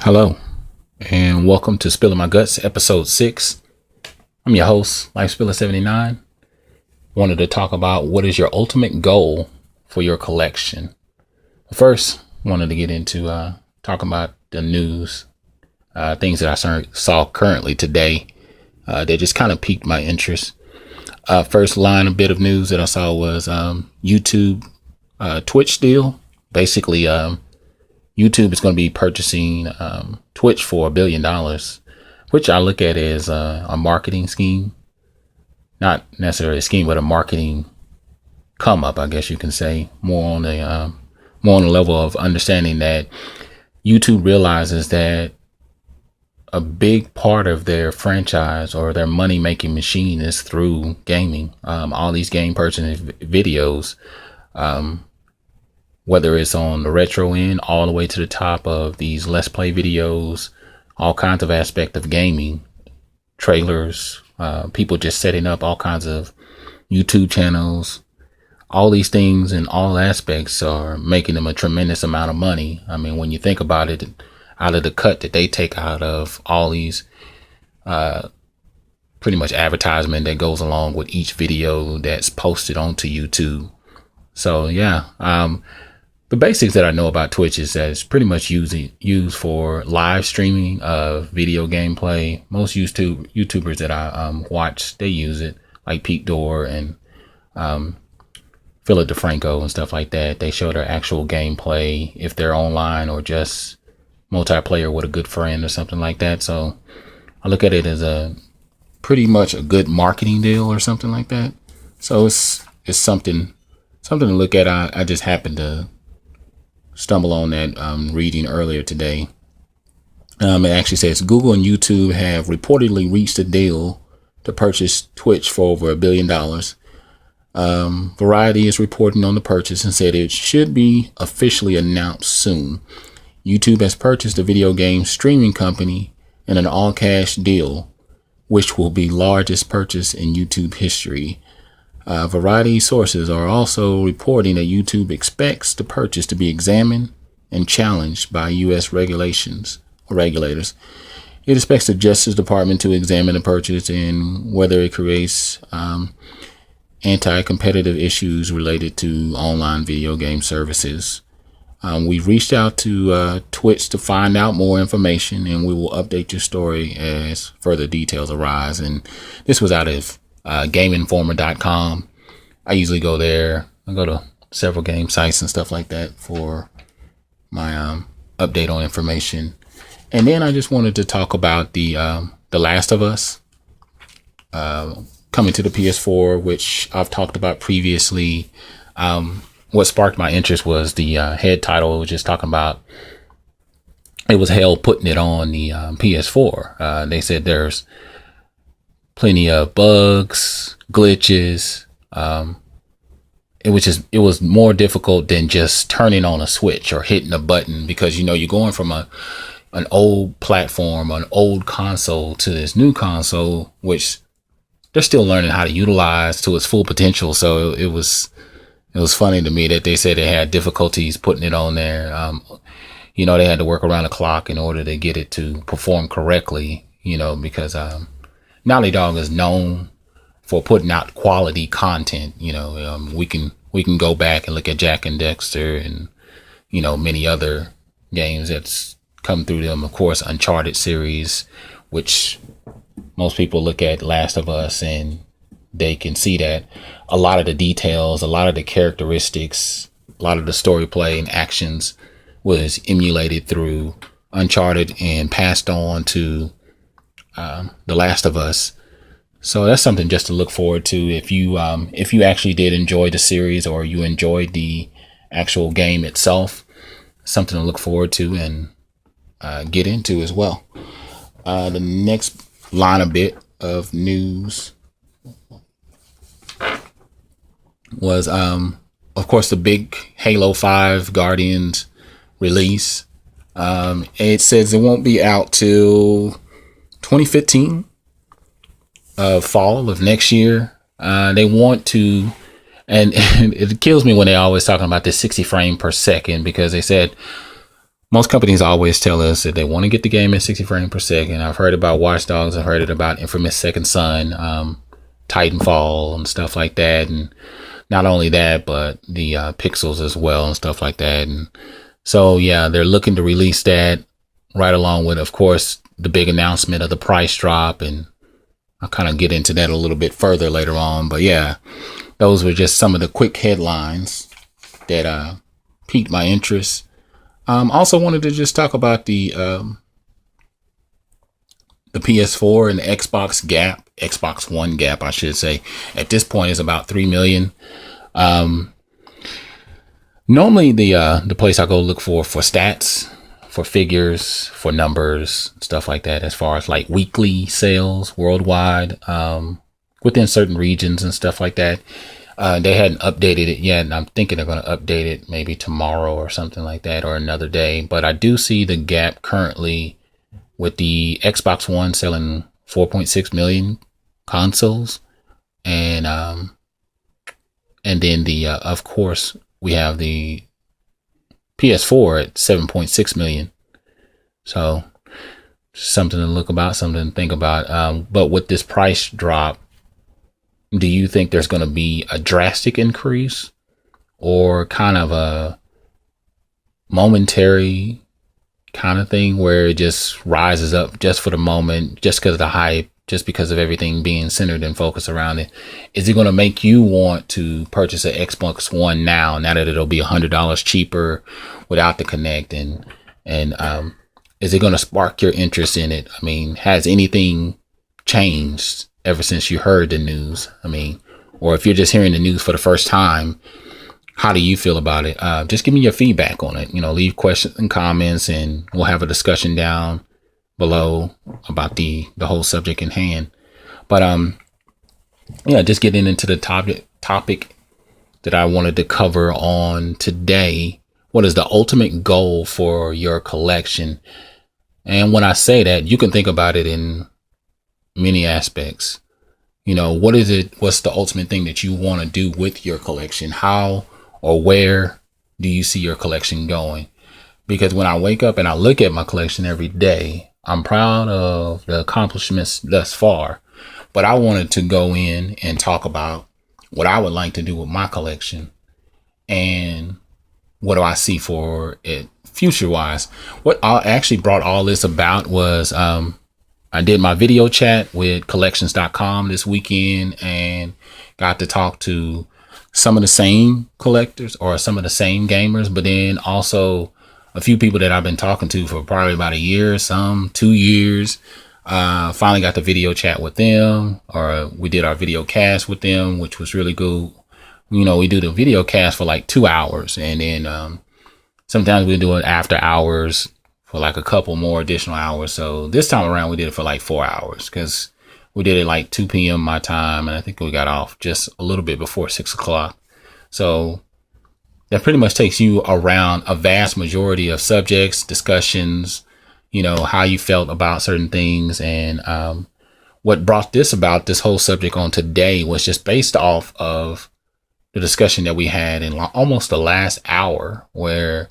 Hello, and welcome to Spillin My Guts, episode 6. I'm your host, Life Spiller 79. Wanted to talk about what is your ultimate goal for your collection. First, wanted to get into talking about the news, things that I saw currently today that just kind of piqued my interest. First line, a bit of news that I saw was YouTube Twitch deal. Basically, YouTube is going to be purchasing Twitch for $1 billion, which I look at as a marketing scheme. Not necessarily a scheme, but a marketing come up, I guess you can say. More on the level of understanding that YouTube realizes that a big part of their franchise or their money making machine is through gaming. All these game purchase videos. Whether it's on the retro end, all the way to the top of these Let's Play videos, all kinds of aspect of gaming, trailers, people just setting up all kinds of YouTube channels. All these things and all aspects are making them a tremendous amount of money. I mean, when you think about it, out of the cut that they take out of all these pretty much advertisement that goes along with each video that's posted onto YouTube. So yeah, the basics that I know about Twitch is that it's pretty much used for live streaming of video gameplay. Most YouTubers that I watch, they use it, like Pete Dorr and Philip DeFranco and stuff like that. They show their actual gameplay if they're online or just multiplayer with a good friend or something like that. So I look at it as a pretty much a good marketing deal or something like that. So it's something to look at. I just happened to stumble on that reading earlier today. It actually says Google and YouTube have reportedly reached a deal to purchase Twitch for over $1 billion. Variety is reporting on the purchase and said it should be officially announced soon. YouTube has purchased a video game streaming company in an all-cash deal, which will be largest purchase in YouTube history. Variety sources are also reporting that YouTube expects the purchase to be examined and challenged by U.S. regulators. It expects the Justice Department to examine the purchase and whether it creates anti-competitive issues related to online video game services. We've reached out to Twitch to find out more information, and we will update your story as further details arise. And this was out of GameInformer.com. I usually go there. I go to several game sites and stuff like that for my update on information. And then I just wanted to talk about the Last of Us coming to the PS4, which I've talked about previously. What sparked my interest was the head title. It was just talking about it was hell putting it on the PS4. They said there's plenty of bugs, glitches. It was more difficult than just turning on a switch or hitting a button, because you're going from an old platform, an old console to this new console, which they're still learning how to utilize to its full potential. So it was funny to me that they said they had difficulties putting it on there. They had to work around the clock in order to get it to perform correctly, because Naughty Dog is known for putting out quality content. We can go back and look at Jack and Dexter and many other games that's come through them. Of course, Uncharted series, which most people look at Last of Us and they can see that a lot of the details, a lot of the characteristics, a lot of the story play and actions was emulated through Uncharted and passed on to The Last of Us. So that's something just to look forward to if you actually did enjoy the series or you enjoyed the actual game itself. Something to look forward to and get into as well. The next line a bit of news was of course the big Halo 5 Guardians release. It says it won't be out till 2015, fall of next year. They want to, and it kills me when they always talking about this 60 frame per second, because they said most companies always tell us that they want to get the game at 60 frames per second. I've heard about Watch Dogs. I've heard it about Infamous Second Son, Titanfall and stuff like that. And not only that, but the pixels as well and stuff like that. And so, yeah, they're looking to release that right along with, of course, the big announcement of the price drop. And I'll kind of get into that a little bit further later on. But yeah, those were just some of the quick headlines that piqued my interest. Also wanted to just talk about the PS4 and the Xbox One gap, I should say. At this point is about 3 million. Normally the place I go look for stats, for figures, for numbers, stuff like that, as far as like weekly sales worldwide, within certain regions and stuff like that. They hadn't updated it yet, and I'm thinking they're going to update it maybe tomorrow or something like that, or another day. But I do see the gap currently with the Xbox One selling 4.6 million consoles, and then of course we have the PS4 at 7.6 million. So something to look about, something to think about. But with this price drop, do you think there's going to be a drastic increase, or kind of a momentary kind of thing where it just rises up just for the moment, just because of the hype, just because of everything being centered and focused around it? Is it going to make you want to purchase an Xbox One now that it'll be $100 cheaper without the Connect? And is it going to spark your interest in it? I mean, has anything changed ever since you heard the news? I mean, or if you're just hearing the news for the first time, how do you feel about it? Just give me your feedback on it. Leave questions and comments, and we'll have a discussion down below about the whole subject in hand. But yeah, just getting into the topic that I wanted to cover on today. What is the ultimate goal for your collection? And when I say that, you can think about it in many aspects. What is it? What's the ultimate thing that you want to do with your collection? How or where do you see your collection going? Because when I wake up and I look at my collection every day, I'm proud of the accomplishments thus far, but I wanted to go in and talk about what I would like to do with my collection and what do I see for it future wise. What I actually brought all this about was, I did my video chat with collections.com this weekend and got to talk to some of the same collectors or some of the same gamers, but then also a few people that I've been talking to for probably about a year, some 2 years. Finally got the video chat with them, or we did our video cast with them, which was really good. We do the video cast for like 2 hours, and then sometimes we do it after hours for like a couple more additional hours. So this time around we did it for like 4 hours, because we did it like 2 p.m. my time, and I think we got off just a little bit before 6 o'clock. So that pretty much takes you around a vast majority of subjects, discussions, how you felt about certain things. And what brought this whole subject on today was just based off of the discussion that we had in almost the last hour, where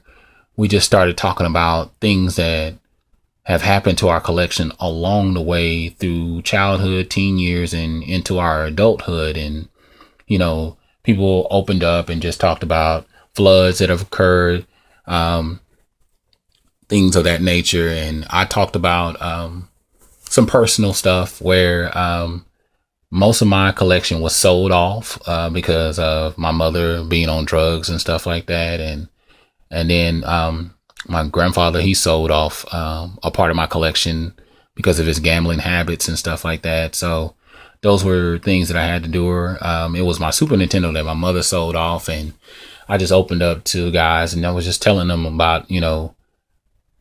we just started talking about things that have happened to our collection along the way through childhood, teen years, and into our adulthood. And, people opened up and just talked about floods that have occurred, things of that nature. And I talked about some personal stuff where most of my collection was sold off because of my mother being on drugs and stuff like that. And then my grandfather, he sold off a part of my collection because of his gambling habits and stuff like that. So those were things that I had to do. It was my Super Nintendo that my mother sold off, and I just opened up to guys and I was just telling them about,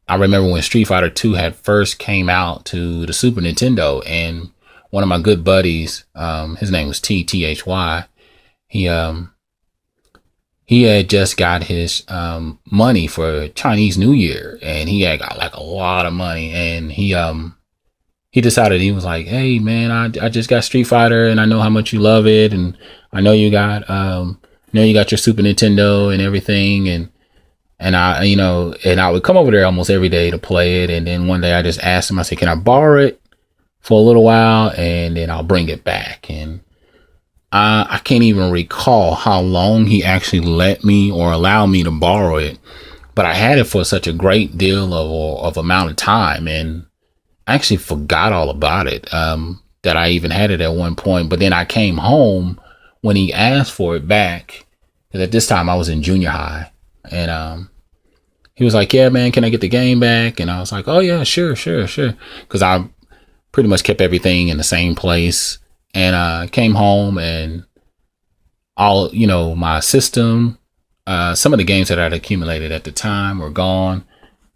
I remember when Street Fighter 2 had first came out to the Super Nintendo, and one of my good buddies, his name was THY, he had just got his money for Chinese New Year, and he had got like a lot of money, and he decided, he was like, hey man, I just got Street Fighter, and I know how much you love it, and I know you got your Super Nintendo and everything, and And I would come over there almost every day to play it. And then one day I just asked him, I said, can I borrow it for a little while and then I'll bring it back? And I can't even recall how long he actually let me or allow me to borrow it. But I had it for such a great deal of amount of time. And I actually forgot all about it, that I even had it at one point. But then I came home when he asked for it back. Because at this time I was in junior high. And he was like, yeah, man, can I get the game back? And I was like, oh, yeah, sure. Because I pretty much kept everything in the same place. And I came home and all, my system, some of the games that I'd accumulated at the time were gone.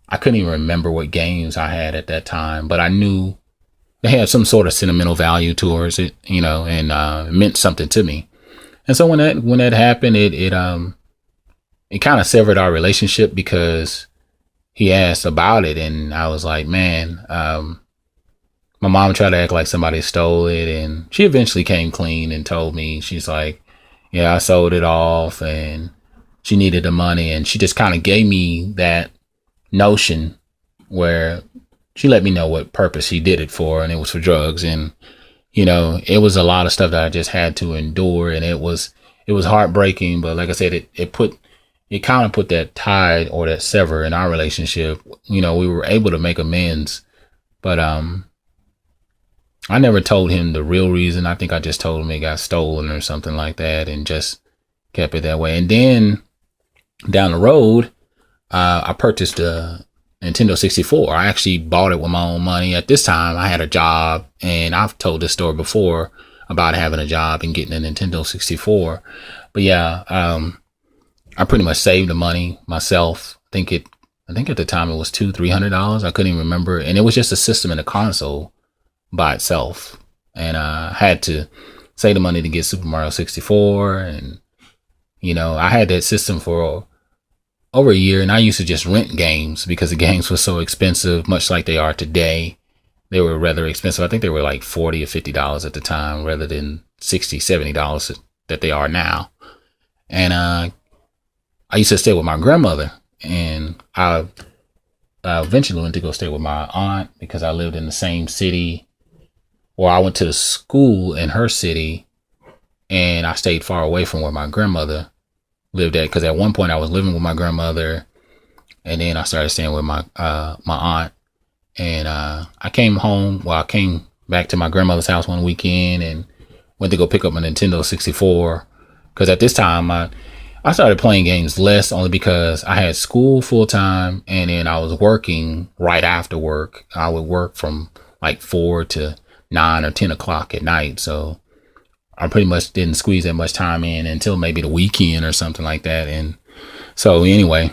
I couldn't even remember what games I had at that time, but I knew they had some sort of sentimental value towards it, and it meant something to me. And so when that happened, it kind of severed our relationship because he asked about it. And I was like, man, my mom tried to act like somebody stole it. And she eventually came clean and told me, she's like, yeah, I sold it off and she needed the money. And she just kind of gave me that notion where she let me know what purpose she did it for. And it was for drugs. And, it was a lot of stuff that I just had to endure. And it was heartbreaking. But like I said, it kind of put that tide or that sever in our relationship. We were able to make amends, but I never told him the real reason. I think I just told him it got stolen or something like that and just kept it that way. And then down the road, I purchased a Nintendo 64. I actually bought it with my own money. At this time, I had a job, and I've told this story before about having a job and getting a Nintendo 64. But yeah, I pretty much saved the money myself. I think at the time it was $200-$300. I couldn't even remember. And it was just a system and a console by itself. And I had to save the money to get Super Mario 64. And, I had that system for over a year. And I used to just rent games because the games were so expensive, much like they are today. They were rather expensive. I think they were like $40 or $50 at the time rather than $60, $70 that they are now. And I used to stay with my grandmother, and I eventually went to go stay with my aunt because I lived in the same city, or I went to the school in her city, and I stayed far away from where my grandmother lived at. Because at one point I was living with my grandmother, and then I started staying with my aunt. And I came home. Well, I came back to my grandmother's house one weekend and went to go pick up my Nintendo 64. Because at this time I started playing games less, only because I had school full time and then I was working right after work. I would work from like 4 to 9 or 10 o'clock at night. So I pretty much didn't squeeze that much time in until maybe the weekend or something like that. And so anyway,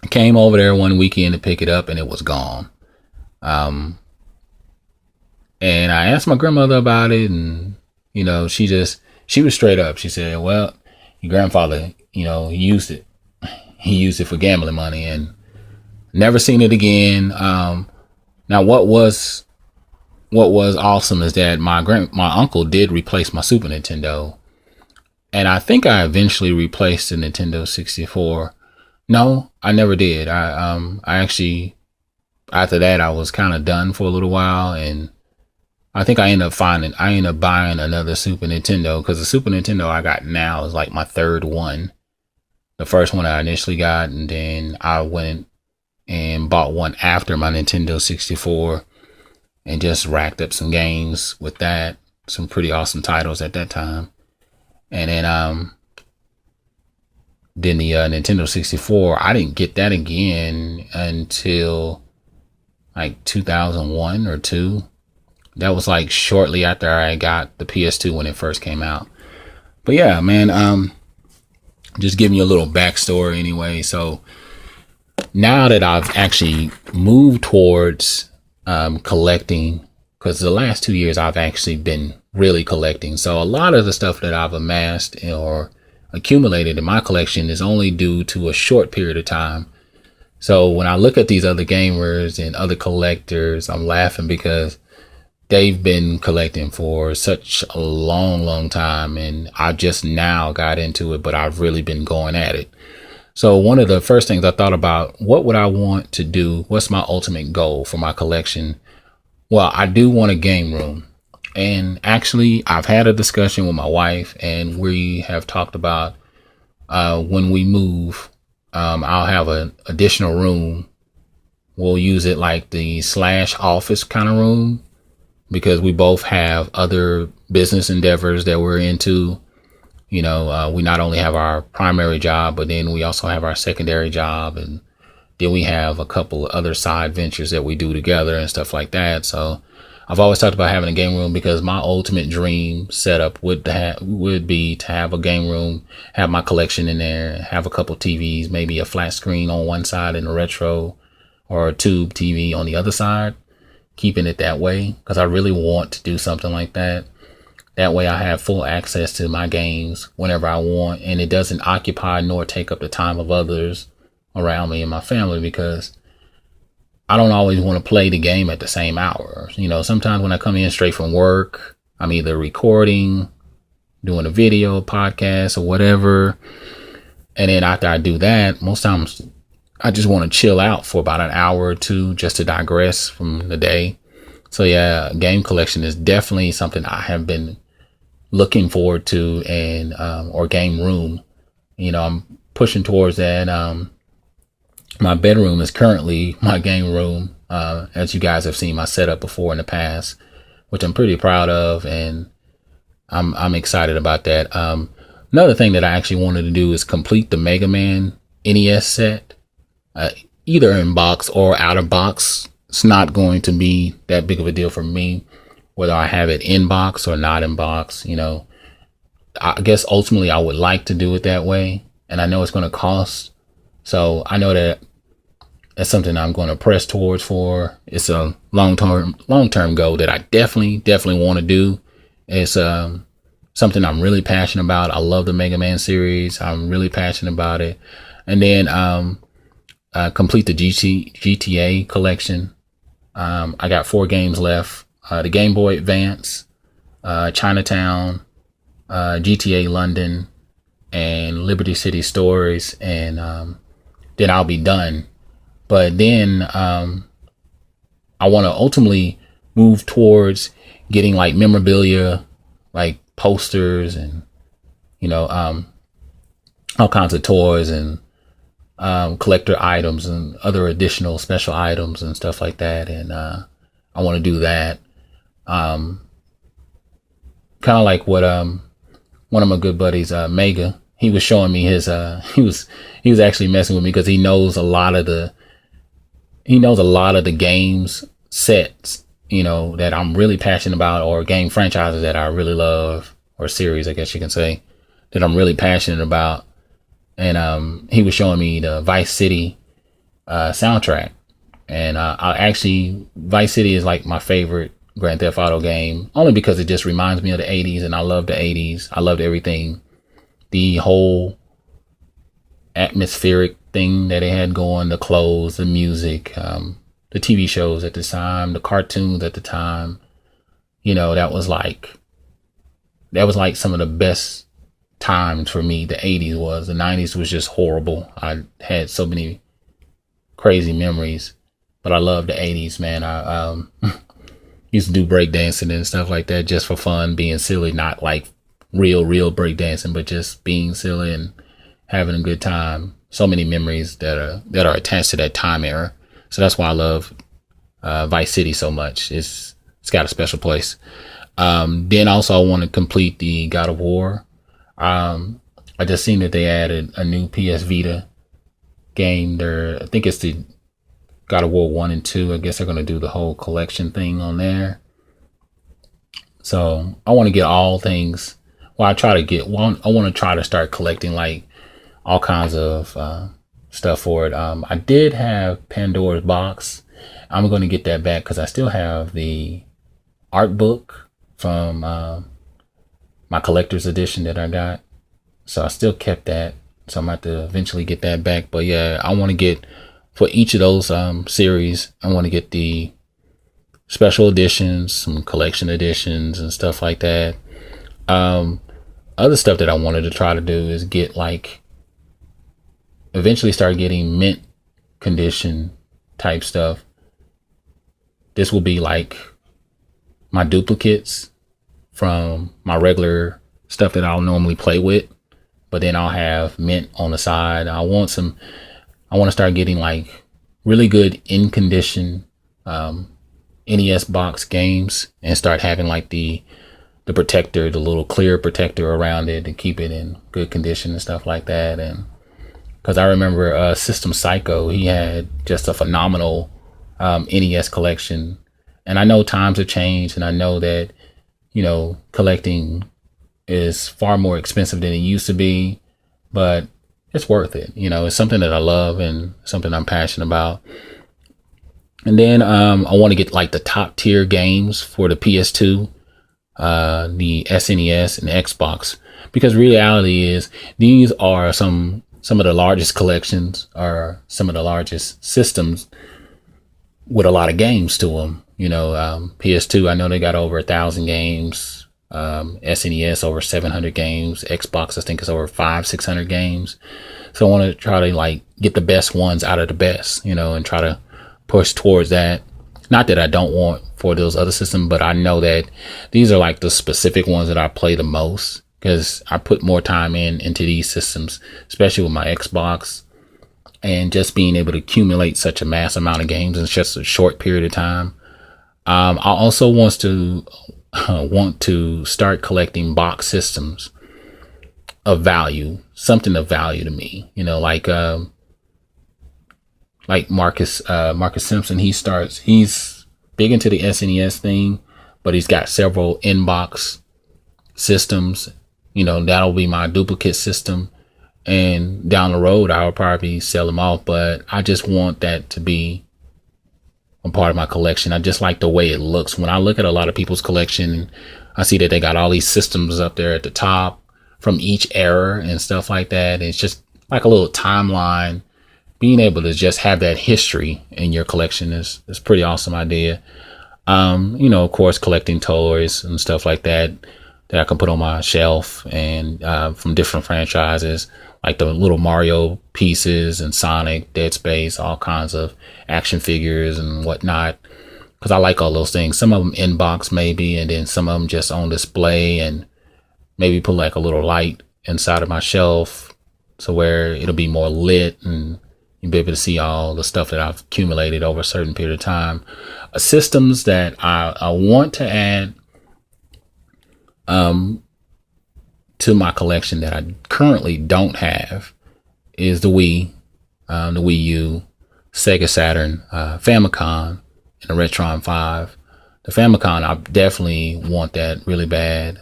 I came over there one weekend to pick it up and it was gone. And I asked my grandmother about it, and, she was straight up. She said, well, your grandfather, he used it. He used it for gambling money and never seen it again. Now what was awesome is that my uncle did replace my Super Nintendo. And I think I eventually replaced the Nintendo 64. No, I never did. I actually, after that, I was kind of done for a little while, and I think I ended up buying another Super Nintendo, because the Super Nintendo I got now is like my third one. The first one I initially got, and then I went and bought one after my Nintendo 64 and just racked up some games with that. Some pretty awesome titles at that time. And then the Nintendo 64, I didn't get that again until like 2001 or 2. That was like shortly after I got the PS2 when it first came out. But yeah, man, just giving you a little backstory anyway. So now that I've actually moved towards collecting, because the last 2 years I've actually been really collecting. So a lot of the stuff that I've amassed or accumulated in my collection is only due to a short period of time. So when I look at these other gamers and other collectors, I'm laughing because they've been collecting for such a long time, and I just now got into it, but I've really been going at it. So one of the first things I thought about, what would I want to do? What's my ultimate goal for my collection? Well, I do want a game room. And actually, I've had a discussion with my wife, and we have talked about when we move, I'll have an additional room. We'll use it like the slash office kind of room, because we both have other business endeavors that we're into. We not only have our primary job, but then we also have our secondary job. And then we have a couple of other side ventures that we do together and stuff like that. So I've always talked about having a game room, because my ultimate dream setup would be to have a game room, have my collection in there, have a couple TVs, maybe a flat screen on one side and a retro or a tube TV on the other side, keeping it that way, because I really want to do something like that. That way I have full access to my games whenever I want, and it doesn't occupy nor take up the time of others around me and my family, because I don't always want to play the game at the same hour. Sometimes when I come in straight from work, I'm either recording, doing a video, podcast, or whatever. And then after I do that, most times I just want to chill out for about an hour or two just to digress from the day. So yeah, game collection is definitely something I have been looking forward to, and or game room. I'm pushing towards that. My bedroom is currently my game room. As you guys have seen my setup before in the past, which I'm pretty proud of, and I'm excited about that. Another thing that I actually wanted to do is complete the Mega Man NES set, either in box or out of box. It's not going to be that big of a deal for me whether I have it in box or not in box. I guess ultimately I would like to do it that way, and I know it's going to cost. So I know that that's something I'm going to press towards for. It's a long-term goal that I definitely want to do. It's something I'm really passionate about. I love the Mega Man series. I'm really passionate about it. And then complete the GTA collection. I got 4 games left. The Game Boy Advance, Chinatown, GTA London, and Liberty City Stories, and then I'll be done. But then I want to ultimately move towards getting like memorabilia, like posters, and all kinds of toys and collector items and other additional special items and stuff like that. And I want to do that. Kind of like what one of my good buddies, Mega, he was showing me his he was actually messing with me, because he knows a lot of the games sets, that I'm really passionate about, or game franchises that I really love, or series, I guess you can say, that I'm really passionate about. And he was showing me the Vice City soundtrack. And Vice City is like my favorite Grand Theft Auto game, only because it just reminds me of the 80s, and I love the 80s. I loved everything. The whole atmospheric thing that they had going, the clothes, the music, the TV shows at the time, the cartoons at the time. That was like some of the best times for me. The 80s was. The 90s was just horrible. I had so many crazy memories, but I love the 80s, man. I used to do breakdancing and stuff like that just for fun, being silly, not like real breakdancing, but just being silly and having a good time. So many memories that are attached to that time era. So that's why I love Vice City so much. It's got a special place. Then also I want to complete the God of War. I just seen that they added a new PS Vita game there. I think it's the God of War 1 and 2. I guess they're going to do the whole collection thing on there. So I want to get all things. Well, I want to try to start collecting like all kinds of stuff for it. I did have Pandora's Box. I'm going to get that back, because I still have the art book from my collector's edition that I got. So I still kept that. So I'm going to have to eventually get that back. But yeah, I want to get, for each of those series, I want to get the special editions, some collection editions and stuff like that. Other stuff that I wanted to try to do is get like eventually start getting mint condition type stuff, this will be like my duplicates from my regular stuff that I'll normally play with, but then I'll have mint on the side. I want to start getting like really good in condition NES box games and start having like the protector, the little clear protector around it to keep it in good condition and stuff like that. And because I remember System Psycho, he had just a phenomenal NES collection. And I know times have changed, and I know that, you know, collecting is far more expensive than it used to be, but it's worth it. You know, it's something that I love and something I'm passionate about. And then I want to get like the top tier games for the PS2, the SNES, and the Xbox, because reality is these are some of the largest collections, or some of the largest systems with a lot of games to them. You know, PS2, I know they got over 1,000 games. SNES over 700 games. Xbox, I think, is over 500-600 games. So I want to try to like get the best ones out of the best, you know, and try to push towards that. Not that I don't want for those other systems, but I know that these are like the specific ones that I play the most, because I put more time into these systems, especially with my Xbox, and just being able to accumulate such a mass amount of games in just a short period of time. I also want to start collecting box systems of value, something of value to me, you know, like Marcus Simpson. He's big into the SNES thing, but he's got several inbox systems. You know, that'll be my duplicate system, and down the road I'll probably sell them off, but I just want that to be a part of my collection. I just like the way it looks. When I look at a lot of people's collection, I see that they got all these systems up there at the top from each era and stuff like that. And it's just like a little timeline. Being able to just have that history in your collection is a pretty awesome idea. You know, of course, collecting toys and stuff like that I can put on my shelf, and from different franchises, like the little Mario pieces and Sonic, Dead Space, all kinds of action figures and whatnot, because I like all those things. Some of them in box maybe, and then some of them just on display, and maybe put like a little light inside of my shelf so where it'll be more lit and you'll be able to see all the stuff that I've accumulated over a certain period of time. Systems that I want to add to my collection that I currently don't have is the Wii, the Wii U, Sega Saturn, Famicom, and the Retron 5. The Famicom, I definitely want that really bad.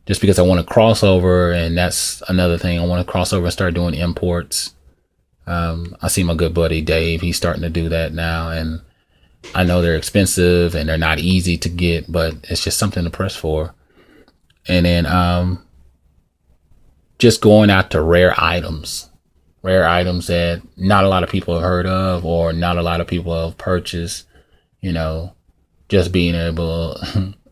Just because I want to cross over, and that's another thing. I want to cross over and start doing imports. I see my good buddy Dave, he's starting to do that now, and I know they're expensive and they're not easy to get, but it's just something to press for. And then just going out to rare items that not a lot of people have heard of, or not a lot of people have purchased. You know, just being able,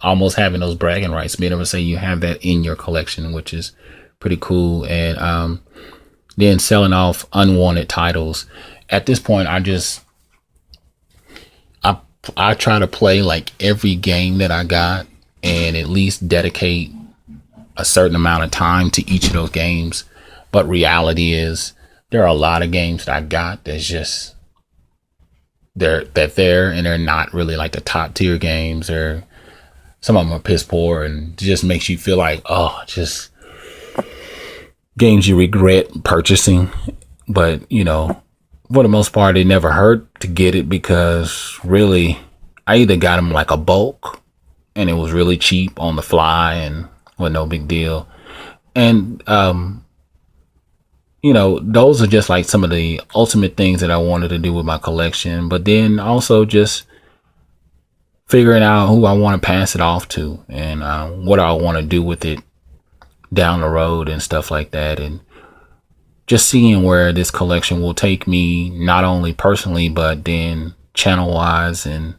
almost having those bragging rights, being able to say you have that in your collection, which is pretty cool. And then selling off unwanted titles. At this point, I try to play like every game that I got, and at least dedicate a certain amount of time to each of those games. But reality is there are a lot of games that I got that's just they're there, and they're not really like the top tier games, or some of them are piss poor, and it just makes you feel like, oh, just games you regret purchasing. But you know, for the most part, it never hurt to get it, because really I either got them like a bulk and it was really cheap on the fly and was no big deal. And you know, those are just like some of the ultimate things that I wanted to do with my collection. But then also just figuring out who I want to pass it off to, and what I want to do with it down the road and stuff like that. And just seeing where this collection will take me, not only personally, but then channel wise, and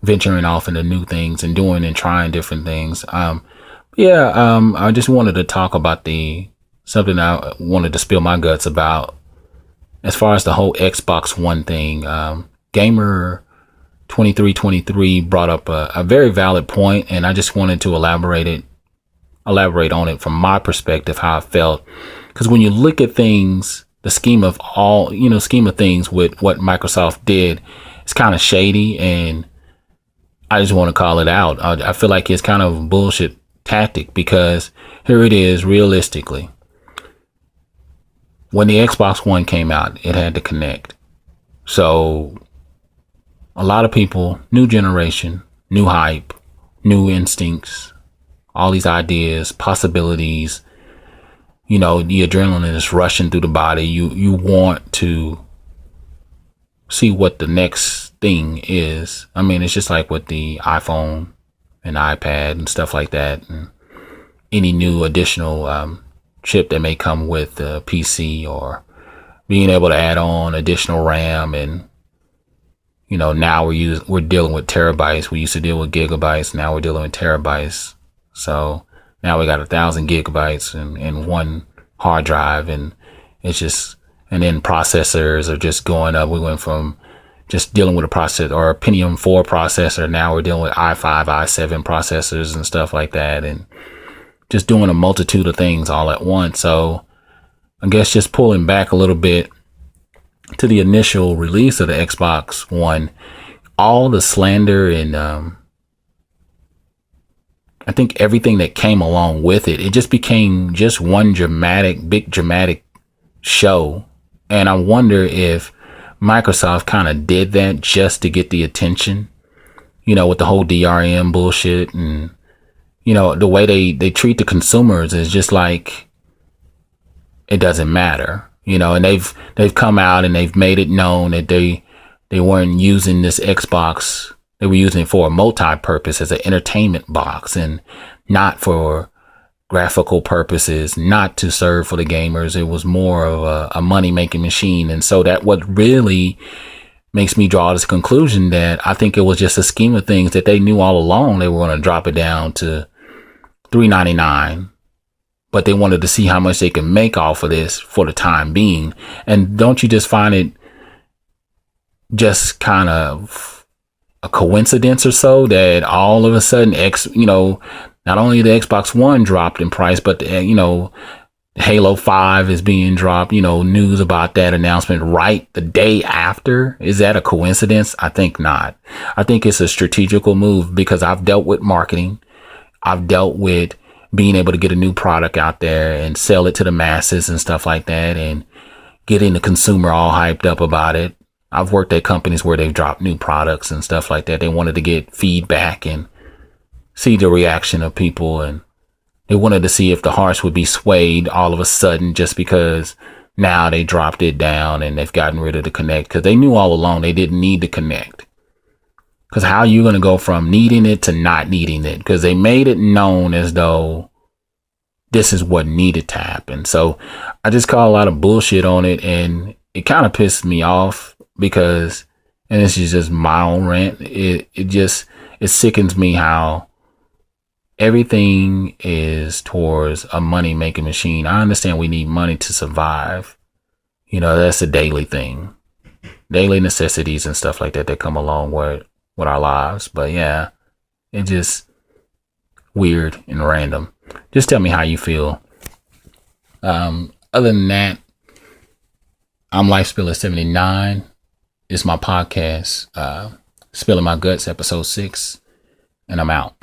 venturing off into new things and doing and trying different things. I just wanted to talk about something I wanted to spill my guts about as far as the whole Xbox One thing. Gamer 2323 brought up a very valid point, and I just wanted to elaborate on it from my perspective, how I felt. Because when you look at things, the scheme of things with what Microsoft did, it's kind of shady, and I just want to call it out. I feel like it's kind of a bullshit tactic, because here it is, realistically. When the Xbox One came out, it had to connect. So a lot of people, new generation, new hype, new instincts, all these ideas, possibilities, the adrenaline is rushing through the body. You want to see what the next thing is. I mean, it's just like with the iPhone and iPad and stuff like that, and any new additional chip that may come with the PC, or being able to add on additional RAM. And now we're dealing with terabytes. We used to deal with gigabytes. Now we're dealing with terabytes. So now we got 1,000 gigabytes in one hard drive, and it's just, and then processors are just going up. We went from just dealing with a processor or a Pentium 4 processor. Now we're dealing with i5, i7 processors and stuff like that, and just doing a multitude of things all at once. So I guess just pulling back a little bit to the initial release of the Xbox One, all the slander and I think everything that came along with it, it just became just one big dramatic show. And I wonder if Microsoft kind of did that just to get the attention, with the whole DRM bullshit, and the way they treat the consumers is just like it doesn't matter, and they've come out and they've made it known that they weren't using this Xbox. They were using it for a multi-purpose, as an entertainment box, and not for graphical purposes, not to serve for the gamers. It was more of a money-making machine. And so that what really makes me draw this conclusion that I think it was just a scheme of things that they knew all along. They were going to drop it down to $3.99, but they wanted to see how much they can make off of this for the time being. And don't you just find it just kind of a coincidence or so that all of a sudden not only the Xbox One dropped in price, but Halo 5 is being dropped, news about that announcement right the day after. Is that a coincidence? I think not. I think it's a strategical move, because I've dealt with marketing. I've dealt with being able to get a new product out there and sell it to the masses and stuff like that, and getting the consumer all hyped up about it. I've worked at companies where they've dropped new products and stuff like that. They wanted to get feedback and see the reaction of people, and they wanted to see if the hearts would be swayed all of a sudden just because now they dropped it down and they've gotten rid of the Connect, because they knew all along they didn't need the Connect. Because how are you going to go from needing it to not needing it? Because they made it known as though this is what needed to happen. So I just call a lot of bullshit on it, and it kind of pissed me off, because, and this is just my own rant, it sickens me how everything is towards a money making machine. I understand we need money to survive. That's a daily thing, daily necessities and stuff like that come along with our lives. But yeah, it's just weird and random. Just tell me how you feel. Other than that, I'm Life Spiller 79. It's my podcast, Spilling My Guts, episode 6, and I'm out.